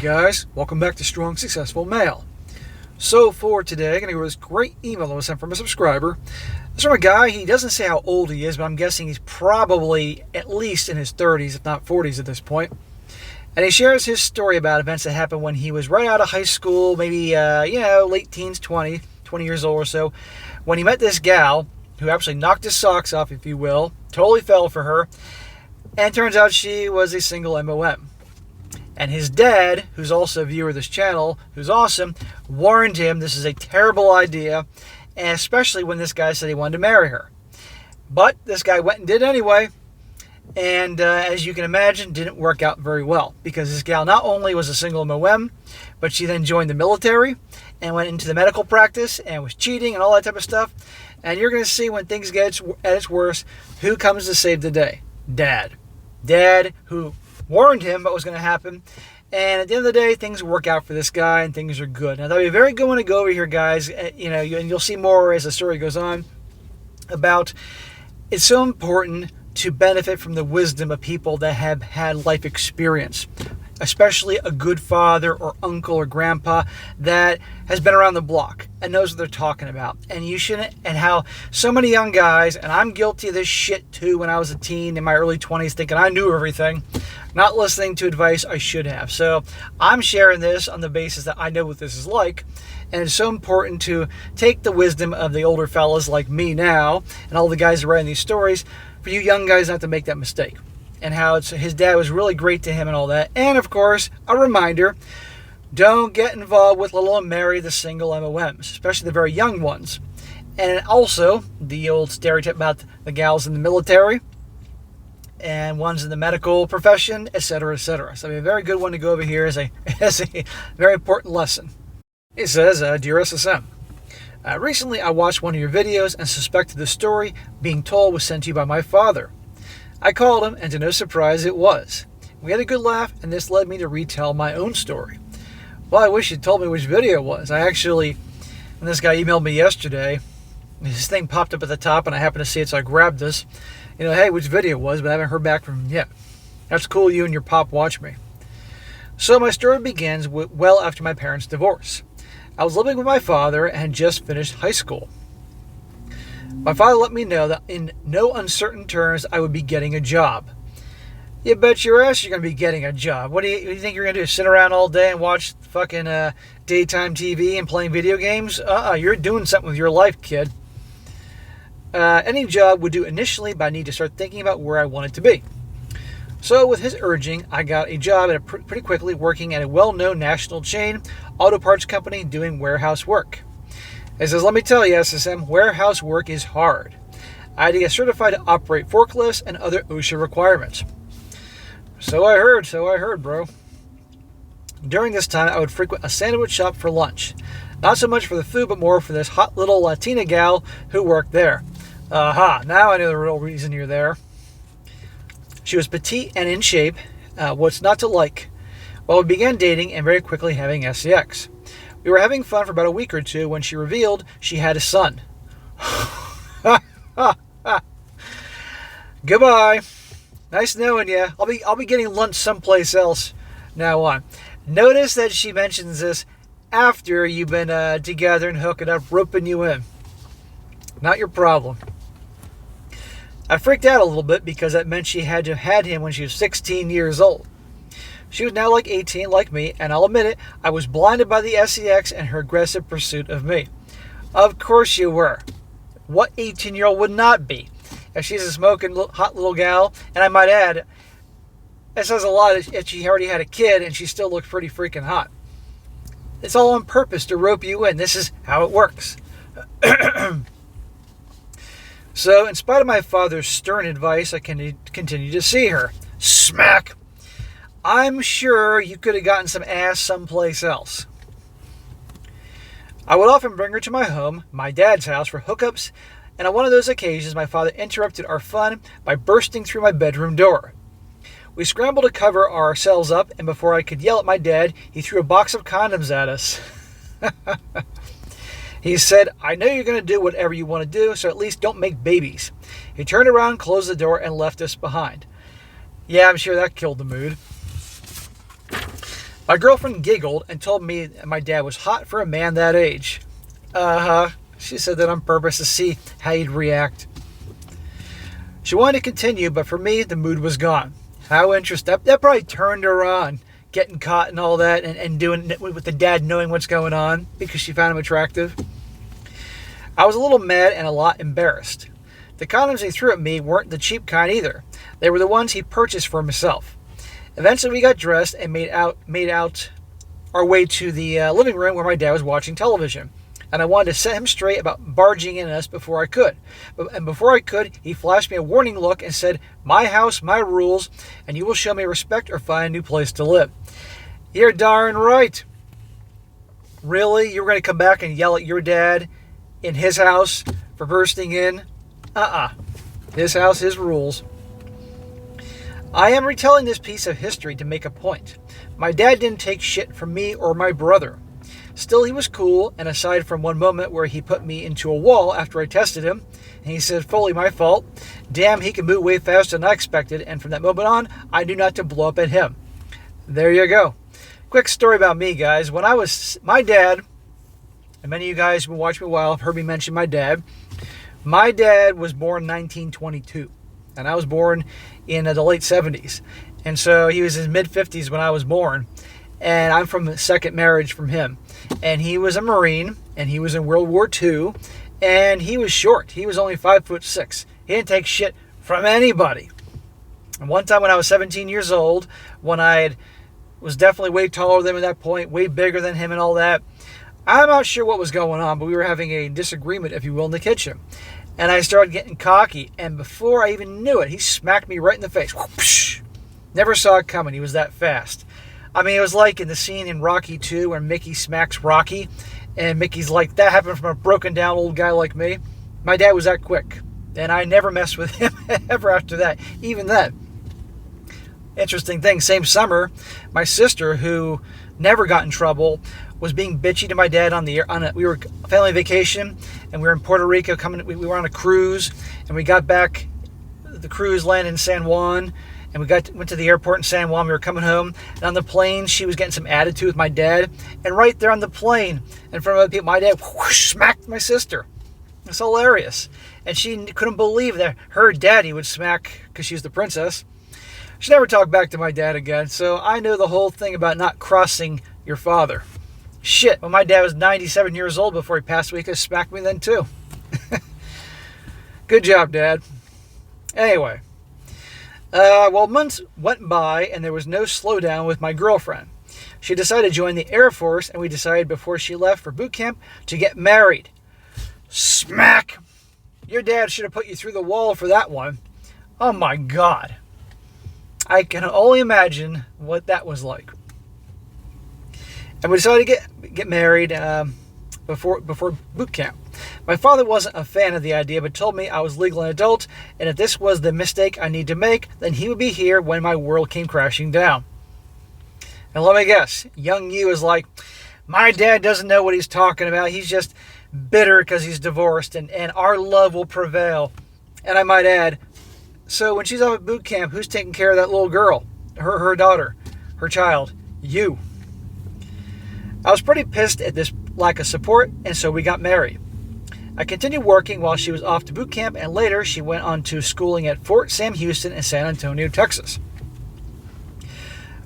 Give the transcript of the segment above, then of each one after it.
guys, welcome back to Strong Successful Male. So for today, I'm going to go over this great email that was sent from a subscriber. It's from a guy. He doesn't say how old he is, but I'm guessing he's probably at least in his 30s, if not 40s at this point. And he shares his story about events that happened when he was right out of high school, maybe, late teens, 20 years old or so, when he met this gal who actually knocked his socks off, if you will, totally fell for her, and turns out she was a single MOM. And his dad, who's also a viewer of this channel, who's awesome, warned him this is a terrible idea, and especially when this guy said he wanted to marry her. But this guy went and did anyway, and as you can imagine, didn't work out very well, because this gal not only was a single MOM, but she then joined the military and went into the medical practice and was cheating and all that type of stuff. And you're going to see when things get at its worst, who comes to save the day? Dad. Dad, who warned him what was going to happen, and at the end of the day, things work out for this guy, and things are good. Now, that'll be a very good one to go over here, guys. And you'll see more as the story goes on about it's so important to benefit from the wisdom of people that have had life experience, especially a good father or uncle or grandpa that has been around the block and knows what they're talking about. And you shouldn't, and how so many young guys, and I'm guilty of this shit too when I was a teen in my early 20s, thinking I knew everything, not listening to advice I should have. So I'm sharing this on the basis that I know what this is like, and it's so important to take the wisdom of the older fellas like me now and all the guys who are writing these stories for you young guys not to make that mistake. And how his dad was really great to him and all that. And of course, a reminder, don't get involved with little and marry the single MOMs, especially the very young ones. And also, the old stereotype about the gals in the military and ones in the medical profession, etc., etc. So a very good one to go over here as a very important lesson. It says, Dear SSM, recently I watched one of your videos and suspected the story being told was sent to you by my father. I called him, and to no surprise, it was. We had a good laugh, and this led me to retell my own story. Well, I wish you'd told me which video it was. When this guy emailed me yesterday, his thing popped up at the top, and I happened to see it, so I grabbed this. Hey, which video it was, but I haven't heard back from him yet. That's cool, you and your pop watch me. So my story begins well after my parents' divorce. I was living with my father and had just finished high school. My father let me know that in no uncertain terms I would be getting a job. You bet your ass you're going to be getting a job. What do you think you're going to do? Sit around all day and watch fucking daytime TV and playing video games? You're doing something with your life, kid. Any job would do initially, but I need to start thinking about where I wanted to be. So with his urging, I got a job pretty quickly working at a well-known national chain auto parts company doing warehouse work. He says, let me tell you, SSM, warehouse work is hard. I had to get certified to operate forklifts and other OSHA requirements. So I heard, bro. During this time, I would frequent a sandwich shop for lunch. Not so much for the food, but more for this hot little Latina gal who worked there. Aha, now I know the real reason you're there. She was petite and in shape. What's not to like? Well, we began dating and very quickly having sex. We were having fun for about a week or two when she revealed she had a son. Goodbye. Nice knowing you. I'll be getting lunch someplace else now on. Notice that she mentions this after you've been together and hooking up, roping you in. Not your problem. I freaked out a little bit because that meant she had to have had him when she was 16 years old. She was now like 18, like me, and I'll admit it, I was blinded by the sex and her aggressive pursuit of me. Of course you were. What 18-year-old would not be? If she's a smoking hot little gal, and I might add, it says a lot if she already had a kid and she still looked pretty freaking hot. It's all on purpose to rope you in. This is how it works. So, in spite of my father's stern advice, I continue to see her. Smack! I'm sure you could have gotten some ass someplace else. I would often bring her to my home, my dad's house, for hookups, and on one of those occasions, my father interrupted our fun by bursting through my bedroom door. We scrambled to cover ourselves up, and before I could yell at my dad, he threw a box of condoms at us. He said, I know you're going to do whatever you want to do, so at least don't make babies. He turned around, closed the door, and left us behind. Yeah, I'm sure that killed the mood. My girlfriend giggled and told me my dad was hot for a man that age. Uh-huh. She said that on purpose to see how he'd react. She wanted to continue, but for me, the mood was gone. How interesting. That probably turned her on, getting caught and all that, and doing it with the dad knowing what's going on because she found him attractive. I was a little mad and a lot embarrassed. The condoms he threw at me weren't the cheap kind either. They were the ones he purchased for himself. Eventually, we got dressed and made out our way to the living room where my dad was watching television. And I wanted to set him straight about barging in us before I could. And before I could, he flashed me a warning look and said, "My house, my rules, and you will show me respect or find a new place to live." You're darn right. Really? You were going to come back and yell at your dad in his house for bursting in? His house, his rules. I am retelling this piece of history to make a point. My dad didn't take shit from me or my brother. Still, he was cool, and aside from one moment where he put me into a wall after I tested him, and he said, "Fully my fault. Damn, he can move way faster than I expected," and from that moment on, I knew not to blow up at him. There you go. Quick story about me, guys. When I was, my dad, and many of you guys who've been watching me a while have heard me mention my dad. My dad was born in 1922, and I was born in the late 70s. And so he was in his mid-50s when I was born. And I'm from a second marriage from him. And he was a Marine, and he was in World War II, and he was short. He was only 5'6". He didn't take shit from anybody. And one time when I was 17 years old, when I was definitely way taller than him at that point, way bigger than him and all that, I'm not sure what was going on, but we were having a disagreement, if you will, in the kitchen. And I started getting cocky, and before I even knew it, he smacked me right in the face. Whoosh! Never saw it coming. He was that fast. I mean, it was like in the scene in Rocky 2 where Mickey smacks Rocky, and Mickey's like, that happened from a broken down old guy like me. My dad was that quick, and I never messed with him ever after that, even then. Interesting thing, same summer, my sister, who never got in trouble, was being bitchy to my dad we were family vacation, and we were in Puerto Rico, we were on a cruise, and we got back, the cruise landed in San Juan, and we went to the airport in San Juan. We were coming home, and on the plane, she was getting some attitude with my dad. And right there on the plane, in front of other people, my dad whoosh, smacked my sister. It's hilarious. And she couldn't believe that her daddy would smack, because she's the princess. She never talked back to my dad again, so I know the whole thing about not crossing your father. Shit, when my dad was 97 years old before he passed away, he could have smacked me then too. Good job, Dad. Anyway. Well, months went by and there was no slowdown with my girlfriend. She decided to join the Air Force, and we decided before she left for boot camp to get married. Smack! Your dad should have put you through the wall for that one. Oh my God. I can only imagine what that was like. And we decided to get married before boot camp. My father wasn't a fan of the idea, but told me I was legal and adult, and if this was the mistake I need to make, then he would be here when my world came crashing down. And let me guess, young you is like, my dad doesn't know what he's talking about. He's just bitter because he's divorced, and our love will prevail. And I might add, so when she's off at boot camp, who's taking care of that little girl? Her daughter, her child, you. I was pretty pissed at this lack of support, and so we got married. I continued working while she was off to boot camp, and later she went on to schooling at Fort Sam Houston in San Antonio, Texas.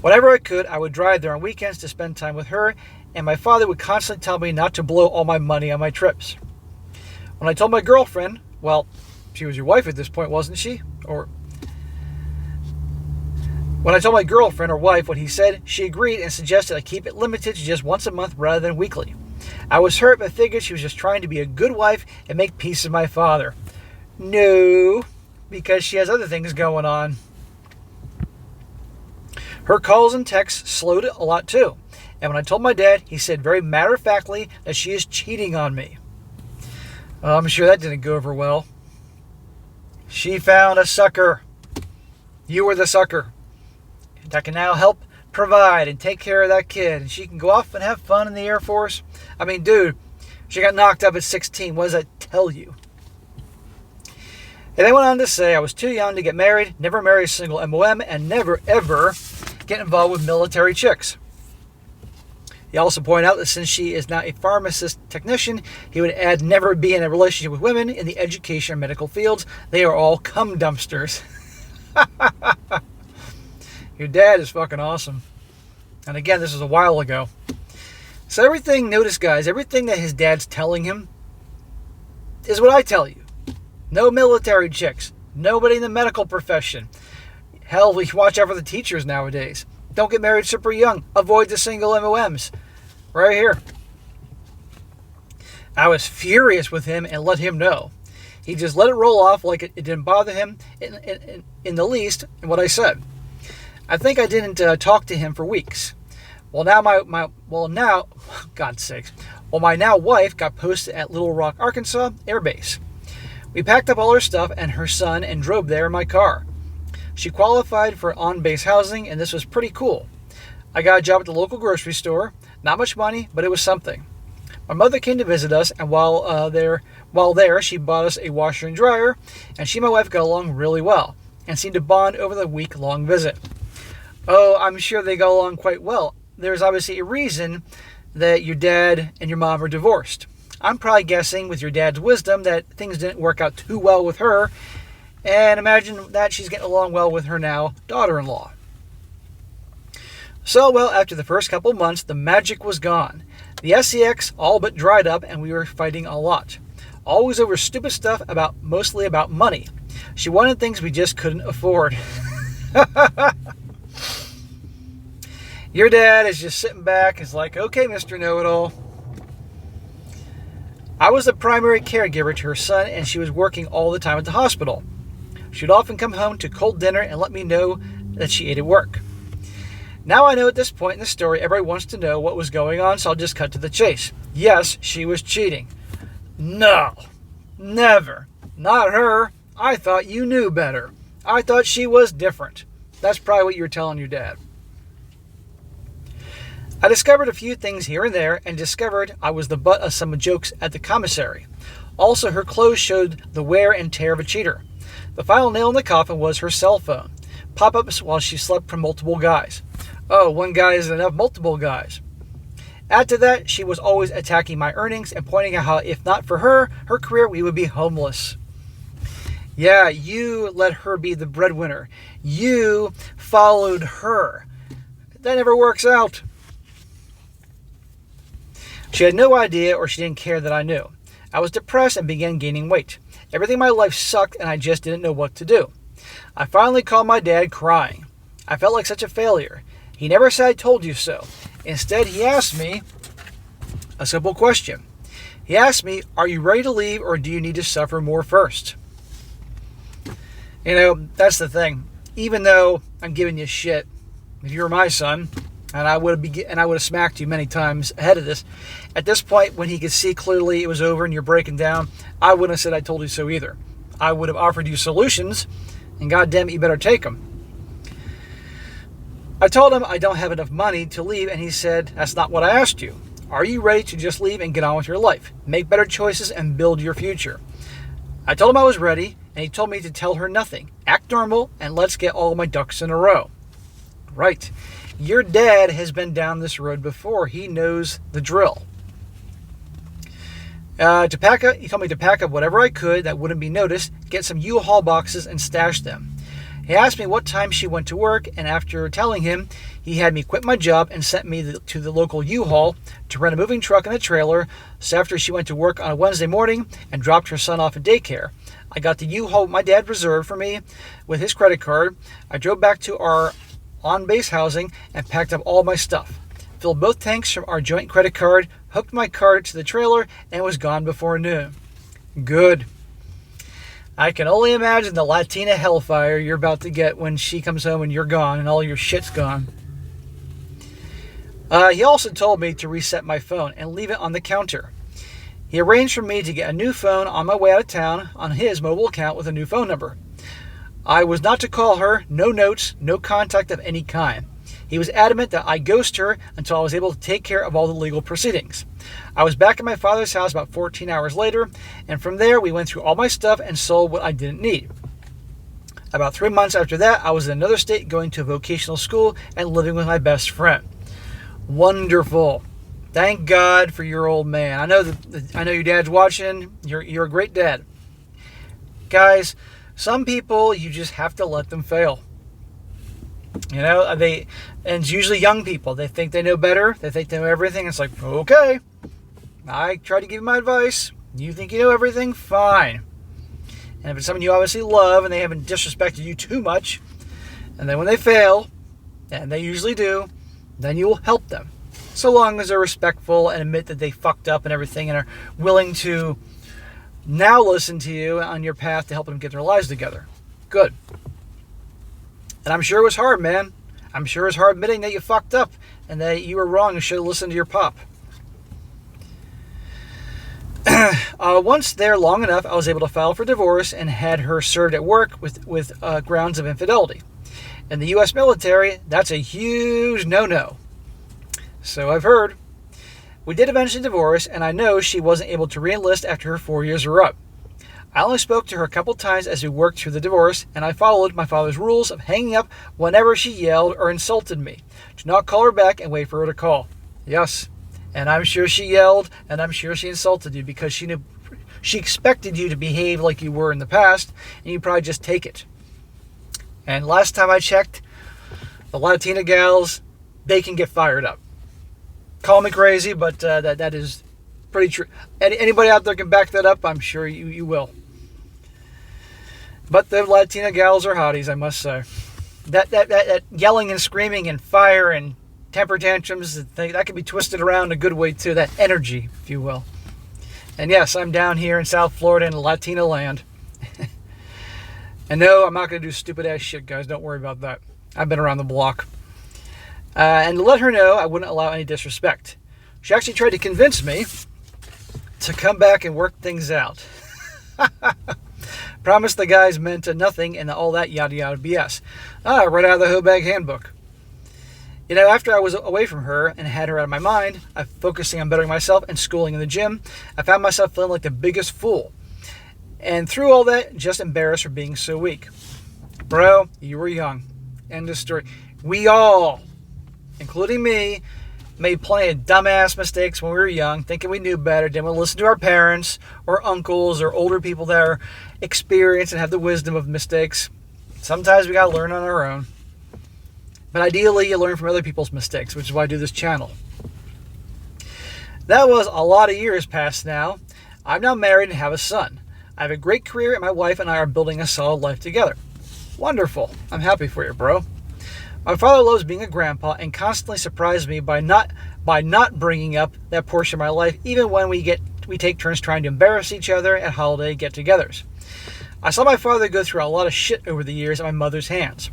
Whenever I could, I would drive there on weekends to spend time with her, and my father would constantly tell me not to blow all my money on my trips. When I told my girlfriend, well, she was your wife at this point, wasn't she? When I told my girlfriend or wife what he said, she agreed and suggested I keep it limited to just once a month rather than weekly. I was hurt, but figured she was just trying to be a good wife and make peace with my father. No, because she has other things going on. Her calls and texts slowed a lot too. And when I told my dad, he said very matter-of-factly that she is cheating on me. I'm sure that didn't go over well. She found a sucker. You were the sucker. That can now help provide and take care of that kid. And she can go off and have fun in the Air Force. I mean, dude, she got knocked up at 16. What does that tell you? And they went on to say I was too young to get married, never marry a single MOM, and never, ever get involved with military chicks. He also pointed out that since she is now a pharmacist technician, he would add never be in a relationship with women in the education or medical fields. They are all cum dumpsters. Your dad is fucking awesome. And again, this was a while ago. So notice guys, everything that his dad's telling him is what I tell you. No military chicks. Nobody in the medical profession. Hell, we watch out for the teachers nowadays. Don't get married super young. Avoid the single MOMs. Right here. I was furious with him and let him know. He just let it roll off like it didn't bother him in the least in what I said. I think I didn't talk to him for weeks. Well, now God's sakes. Well, my now wife got posted at Little Rock, Arkansas Air Base. We packed up all her stuff and her son and drove there in my car. She qualified for on-base housing, and this was pretty cool. I got a job at the local grocery store. Not much money, but it was something. My mother came to visit us, and while there, she bought us a washer and dryer, and she and my wife got along really well, and seemed to bond over the week-long visit. Oh, I'm sure they got along quite well. There's obviously a reason that your dad and your mom are divorced. I'm probably guessing, with your dad's wisdom, that things didn't work out too well with her, and imagine that she's getting along well with her now daughter-in-law. So, well, after the first couple months, the magic was gone. The sex all but dried up, and we were fighting a lot. Always over stupid stuff, mostly about money. She wanted things we just couldn't afford. Your dad is just sitting back, is like, okay, Mr. Know-It-All. I was the primary caregiver to her son, and she was working all the time at the hospital. She'd often come home to cold dinner and let me know that she ate at work. Now I know at this point in the story, everybody wants to know what was going on, so I'll just cut to the chase. Yes, she was cheating. No, never. Not her. I thought you knew better. I thought she was different. That's probably what you were telling your dad. I discovered a few things here and there and discovered I was the butt of some jokes at the commissary. Also, her clothes showed the wear and tear of a cheater. The final nail in the coffin was her cell phone. Pop-ups while she slept from multiple guys. Oh, one guy isn't enough, multiple guys. Add to that, she was always attacking my earnings and pointing out how if not for her career, we would be homeless. Yeah, you let her be the breadwinner. You followed her. That never works out. She had no idea or she didn't care that I knew. I was depressed and began gaining weight. Everything in my life sucked and I just didn't know what to do. I finally called my dad crying. I felt like such a failure. He never said I told you so. Instead, he asked me a simple question. He asked me, are you ready to leave or do you need to suffer more first? You know, that's the thing. Even though I'm giving you shit, if you were my son, and I would have smacked you many times ahead of this. At this point, when he could see clearly it was over and you're breaking down, I wouldn't have said I told you so either. I would have offered you solutions, and goddamn it, you better take them. I told him I don't have enough money to leave, and he said, that's not what I asked you. Are you ready to just leave and get on with your life? Make better choices and build your future. I told him I was ready, and he told me to tell her nothing. Act normal, and let's get all my ducks in a row. Right. Your dad has been down this road before. He knows the drill. He told me to pack up whatever I could that wouldn't be noticed, get some U-Haul boxes and stash them. He asked me what time she went to work, and after telling him, he had me quit my job and sent me to the local U-Haul to rent a moving truck and a trailer. So after she went to work on a Wednesday morning and dropped her son off at daycare, I got the U-Haul my dad reserved for me with his credit card. I drove back to our on-base housing and packed up all my stuff. Filled both tanks from our joint credit card, hooked my card to the trailer, and was gone before noon. Good. I can only imagine the Latina hellfire you're about to get when she comes home and you're gone and all your shit's gone. He also told me to reset my phone and leave it on the counter. He arranged for me to get a new phone on my way out of town on his mobile account with a new phone number. I was not to call her, no notes, no contact of any kind. He was adamant that I ghost her until I was able to take care of all the legal proceedings. I was back at my father's house about 14 hours later, and from there we went through all my stuff and sold what I didn't need. About 3 months after that, I was in another state going to a vocational school and living with my best friend. Wonderful. Thank God for your old man. I know your dad's watching. You're a great dad. Guys, some people, you just have to let them fail. And it's usually young people. They think they know better. They think they know everything. It's like, okay, I try to give you my advice. You think you know everything? Fine. And if it's someone you obviously love and they haven't disrespected you too much, and then when they fail, and they usually do, then you will help them. So long as they're respectful and admit that they fucked up and everything and are willing to now listen to you on your path to help them get their lives together. Good. And I'm sure it was hard, man. I'm sure it was hard admitting that you fucked up and that you were wrong and should have listened to your pop. Once there long enough, I was able to file for divorce and had her served at work with grounds of infidelity. In the U.S. military, that's a huge no-no. So I've heard. We did eventually divorce, and I know she wasn't able to re-enlist after her 4 years were up. I only spoke to her a couple times as we worked through the divorce, and I followed my father's rules of hanging up whenever she yelled or insulted me. Do not call her back and wait for her to call. Yes, and I'm sure she yelled, and I'm sure she insulted you because she knew she expected you to behave like you were in the past, and you probably just take it. And last time I checked, the Latina gals, they can get fired up. Call me crazy, but that is pretty true. Anybody out there can back that up, I'm sure you will. But the Latina gals are hotties, I must say. That yelling and screaming and fire and temper tantrums, that can be twisted around a good way too. That energy, if you will. And yes, I'm down here in South Florida in Latina land. And no, I'm not going to do stupid ass shit, guys. Don't worry about that. I've been around the block. And to let her know I wouldn't allow any disrespect. She actually tried to convince me to come back and work things out. Promised the guys meant nothing and all that yada yada BS. Right out of the Hobag handbook. After I was away from her and had her out of my mind, focusing on bettering myself and schooling in the gym, I found myself feeling like the biggest fool. And through all that, just embarrassed for being so weak. Bro, you were young. End of story. We all, including me, made plenty of dumbass mistakes when we were young, thinking we knew better, didn't want to listen to our parents or uncles or older people that are experienced and have the wisdom of mistakes. Sometimes we got to learn on our own. But ideally, you learn from other people's mistakes, which is why I do this channel. That was a lot of years past now. I'm now married and have a son. I have a great career and my wife and I are building a solid life together. Wonderful. I'm happy for you, bro. My father loves being a grandpa and constantly surprises me by not bringing up that portion of my life, even when we take turns trying to embarrass each other at holiday get-togethers. I saw my father go through a lot of shit over the years at my mother's hands.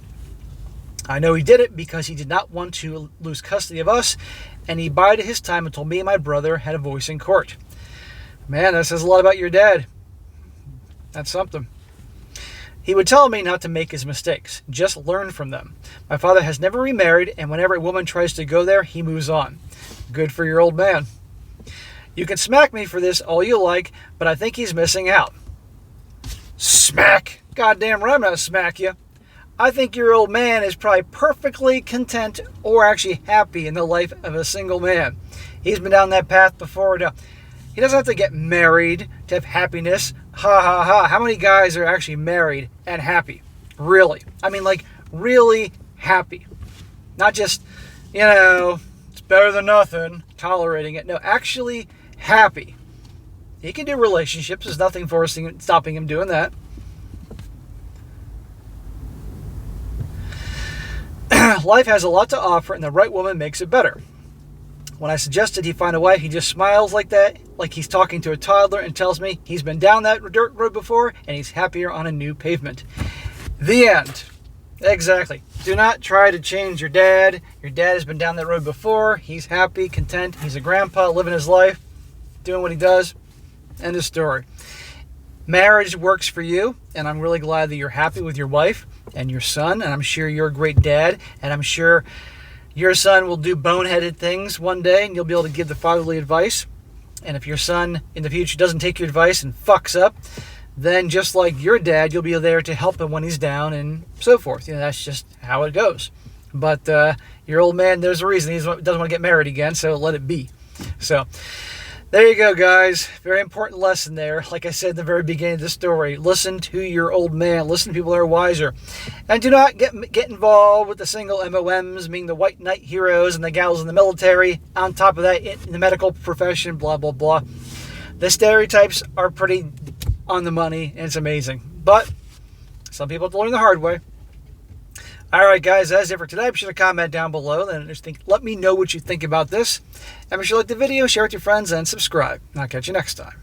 I know he did it because he did not want to lose custody of us, and he bided his time until me and my brother had a voice in court. Man, that says a lot about your dad. That's something. He would tell me not to make his mistakes, just learn from them. My father has never remarried, and whenever a woman tries to go there, he moves on. Good for your old man. You can smack me for this all you like, but I think he's missing out. Smack? Goddamn right I'm gonna smack you. I think your old man is probably perfectly content or actually happy in the life of a single man. He's been down that path before. He doesn't have to get married to have happiness. Ha ha ha. How many guys are actually married and happy? Really? I mean, like, really happy. Not just, it's better than nothing, tolerating it. No, actually happy. He can do relationships. There's nothing stopping him doing that. Life has a lot to offer, and the right woman makes it better. When I suggested he find a wife, he just smiles like that, like he's talking to a toddler, and tells me he's been down that dirt road before, and he's happier on a new pavement. The end. Exactly. Do not try to change your dad. Your dad has been down that road before. He's happy, content. He's a grandpa, living his life, doing what he does. End of story. Marriage works for you, and I'm really glad that you're happy with your wife and your son, and I'm sure you're a great dad, and I'm sure your son will do boneheaded things one day, and you'll be able to give the fatherly advice. And if your son in the future doesn't take your advice and fucks up, then just like your dad, you'll be there to help him when he's down and so forth. That's just how it goes. But your old man, there's a reason he doesn't want to get married again, so let it be. So there you go, guys. Very important lesson there. Like I said in the very beginning of the story, listen to your old man. Listen to people that are wiser. And do not get involved with the single MOMs, meaning the white knight heroes and the gals in the military. On top of that, in the medical profession, blah, blah, blah. The stereotypes are pretty on the money, and it's amazing. But some people have to learn the hard way. All right, guys, that's it for today. Be sure to comment down below. And let me know what you think about this. And be sure to like the video, share it with your friends, and subscribe. And I'll catch you next time.